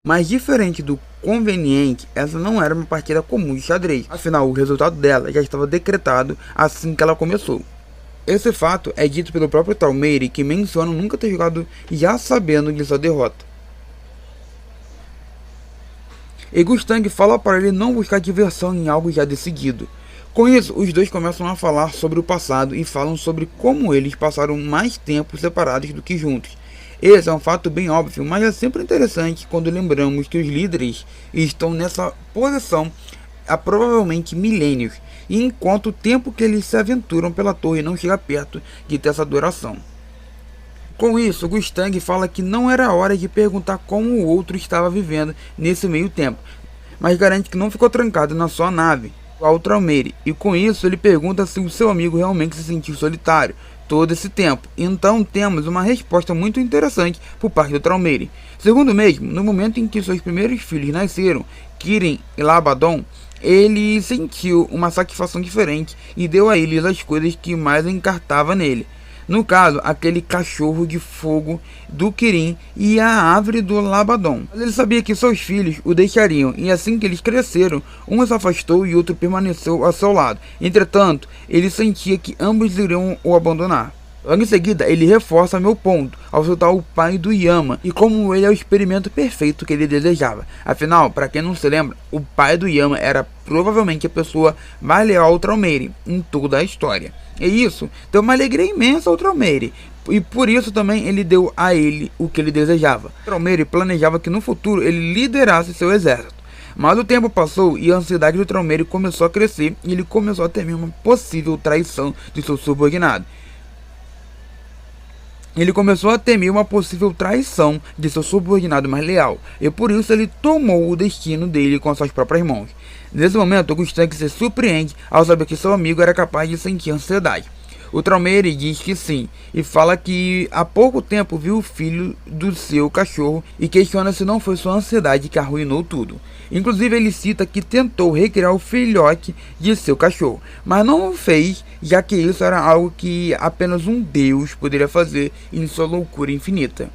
Mas diferente do conveniente, essa não era uma partida comum de xadrez. Afinal, o resultado dela já estava decretado assim que ela começou. Esse fato é dito pelo próprio Traumerey, que menciona nunca ter jogado já sabendo de sua derrota. E Gustang fala para ele não buscar diversão em algo já decidido. Com isso, os dois começam a falar sobre o passado e falam sobre como eles passaram mais tempo separados do que juntos. Esse é um fato bem óbvio, mas é sempre interessante quando lembramos que os líderes estão nessa posição há provavelmente milênios, e enquanto o tempo que eles se aventuram pela torre não chega perto de ter essa duração. Com isso, Gustang fala que não era hora de perguntar como o outro estava vivendo nesse meio tempo, mas garante que não ficou trancado na sua nave ao Traumerey, e com isso ele pergunta se o seu amigo realmente se sentiu solitário todo esse tempo. Então temos uma resposta muito interessante por parte do Traumerey. Segundo mesmo, no momento em que seus primeiros filhos nasceram, Kirin e Labadon, ele sentiu uma satisfação diferente e deu a eles as coisas que mais encartava nele. No caso, aquele cachorro de fogo do Kirin e a árvore do Labadon. Mas ele sabia que seus filhos o deixariam, e assim que eles cresceram, um se afastou e outro permaneceu ao seu lado. Entretanto, ele sentia que ambos iriam o abandonar. Logo em seguida, ele reforça meu ponto, ao citar o pai do Yama, e como ele é o experimento perfeito que ele desejava. Afinal, para quem não se lembra, o pai do Yama era provavelmente a pessoa mais leal ao Traumerey em toda a história. E isso deu uma alegria imensa ao Traumerey, e por isso também ele deu a ele o que ele desejava. Traumerey planejava que no futuro ele liderasse seu exército. Mas o tempo passou e a ansiedade do Traumerey começou a crescer, e ele começou a temer uma possível traição de seu subordinado. Ele começou a temer uma possível traição de seu subordinado mais leal, e por isso ele tomou o destino dele com suas próprias mãos. Nesse momento, Gustang se surpreende ao saber que seu amigo era capaz de sentir ansiedade. O Traumerey diz que sim, e fala que há pouco tempo viu o filho do seu cachorro e questiona se não foi sua ansiedade que arruinou tudo. Inclusive ele cita que tentou recriar o filhote de seu cachorro, mas não o fez, já que isso era algo que apenas um deus poderia fazer em sua loucura infinita.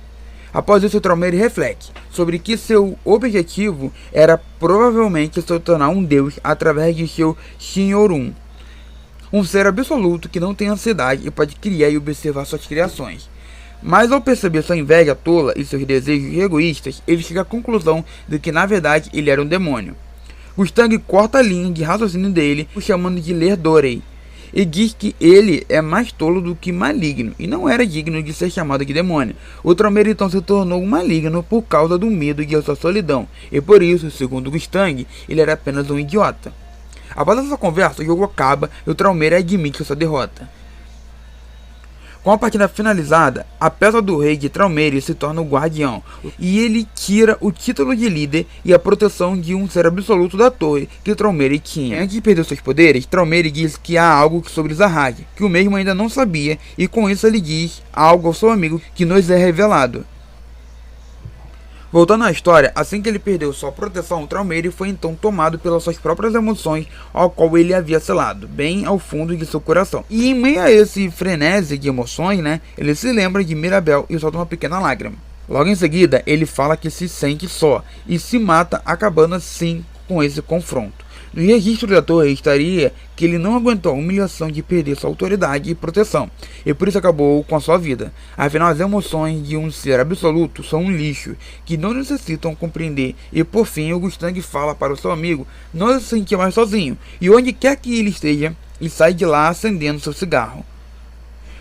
Após isso, o Traumerey reflete sobre que seu objetivo era provavelmente se tornar um deus através de seu Shin'orun, um ser absoluto que não tem ansiedade e pode criar e observar suas criações. Mas ao perceber sua inveja tola e seus desejos egoístas, ele chega à conclusão de que na verdade ele era um demônio. Gustang corta a linha de raciocínio dele, o chamando de Lerdorei, e diz que ele é mais tolo do que maligno, e não era digno de ser chamado de demônio. O Traumerey então se tornou um maligno por causa do medo de sua solidão, e por isso, segundo Gustang, ele era apenas um idiota. Após essa conversa, o jogo acaba e o Traumerey admite sua derrota. Com a partida finalizada, a peça do rei de Traumerey se torna o guardião, e ele tira o título de líder e a proteção de um ser absoluto da torre que Traumerey tinha. Antes de perder seus poderes, Traumerey diz que há algo sobre Zahag, que o mesmo ainda não sabia, e com isso ele diz algo ao seu amigo que nos é revelado. Voltando à história, assim que ele perdeu sua proteção, Traumerey foi então tomado pelas suas próprias emoções, ao qual ele havia selado, bem ao fundo de seu coração. E em meio a esse frenesi de emoções, ele se lembra de Mirabel e solta uma pequena lágrima. Logo em seguida, ele fala que se sente só, e se mata, acabando assim com esse confronto. No registro da torre estaria que ele não aguentou a humilhação de perder sua autoridade e proteção, e por isso acabou com a sua vida. Afinal, as emoções de um ser absoluto são um lixo, que não necessitam compreender, e por fim o Gustang fala para o seu amigo não se sentir mais sozinho, e onde quer que ele esteja, e sai de lá acendendo seu cigarro.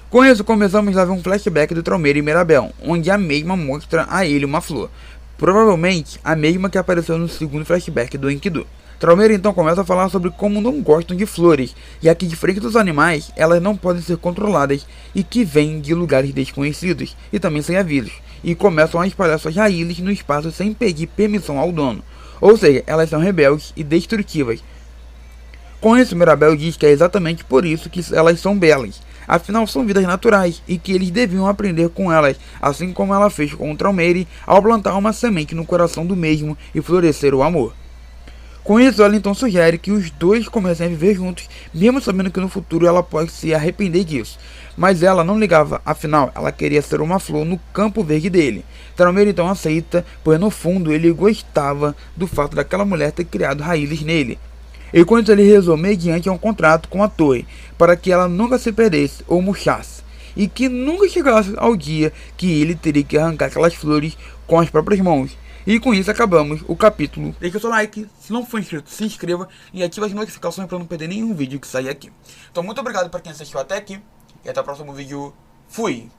Com isso, começamos a ver um flashback do Traumerey e Mirabel, onde a mesma mostra a ele uma flor, provavelmente a mesma que apareceu no segundo flashback do Enkidu. Traumerey então começa a falar sobre como não gostam de flores, já que diferente dos animais, elas não podem ser controladas e que vêm de lugares desconhecidos e também sem avisos, e começam a espalhar suas raízes no espaço sem pedir permissão ao dono, ou seja, elas são rebeldes e destrutivas. Com isso, Mirabel diz que é exatamente por isso que elas são belas, afinal são vidas naturais e que eles deviam aprender com elas, assim como ela fez com o Traumerey ao plantar uma semente no coração do mesmo e florescer o amor. Com isso, ela então sugere que os dois comecem a viver juntos, mesmo sabendo que no futuro ela pode se arrepender disso. Mas ela não ligava, afinal, ela queria ser uma flor no campo verde dele. Taromeiro então aceita, pois no fundo ele gostava do fato daquela mulher ter criado raízes nele. E com isso ele rezou mediante um contrato com a torre, para que ela nunca se perdesse ou murchasse, e que nunca chegasse ao dia que ele teria que arrancar aquelas flores com as próprias mãos. E com isso acabamos o capítulo. Deixa o seu like, se não for inscrito, se inscreva e ative as notificações para não perder nenhum vídeo que sair aqui. Então muito obrigado para quem assistiu até aqui e até o próximo vídeo. Fui!